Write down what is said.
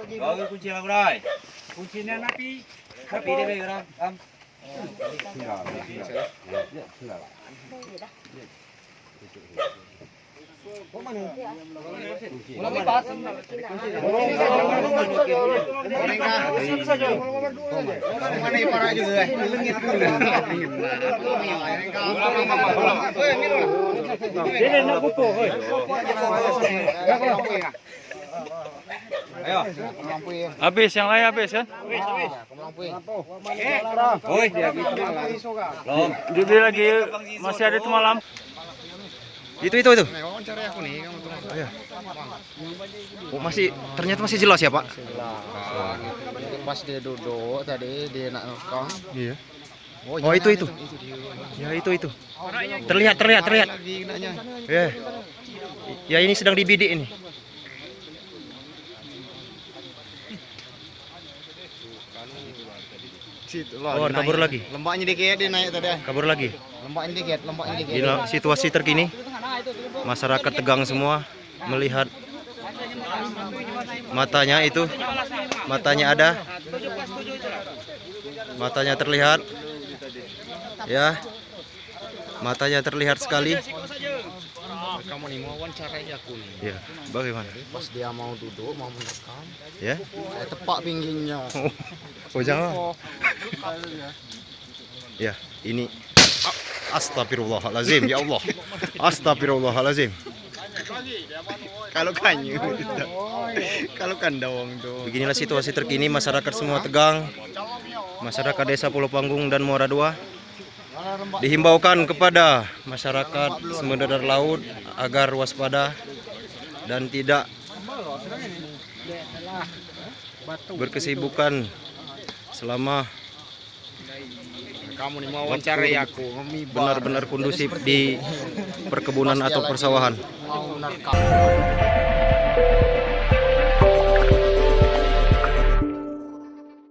Bawa kunci lah, Bray. Kuncinya napi. Tapi dia beri Am. Habis yang lain habis kan? Oi, Jadi lagi masih ada itu malam. Itu. Wawancara aku nih, kamu tuh. Oh, ya. Oh, ternyata masih jelas ya, Pak? Pas dia duduk tadi dia nak ngekong. Iya. Oh, itu. Ya, itu. Terlihat. Lagi nanya. Ya. Ya, ini sedang dibidik ini. Oh, kabur lagi. Lembaknya dikit dia naik tadi. Kabur lagi. Lembaknya dikit. Inilah situasi terkini. Masyarakat tegang semua melihat matanya itu. Matanya ada. Matanya terlihat. Ya. Matanya terlihat sekali. Kamu nih mau wawancarai aku nih. Ya, bagaimana? Pas dia mau duduk, mau merekam, Ya. tepak pinggirnya. Oh, jangan. Ya, ini astagfirullahalazim, ya Allah. Astagfirullahalazim. Kalau kanyu. Kalau kandawang tuh. Beginilah situasi terkini, masyarakat semua tegang. Masyarakat Desa Pulau Panggung dan Muara II dihimbaukan kepada masyarakat Semedadar Laut agar waspada dan tidak berkesibukan selama Kamu nih mau wawancarai aku. benar-benar kondusif di perkebunan atau persawahan. Mau merekam.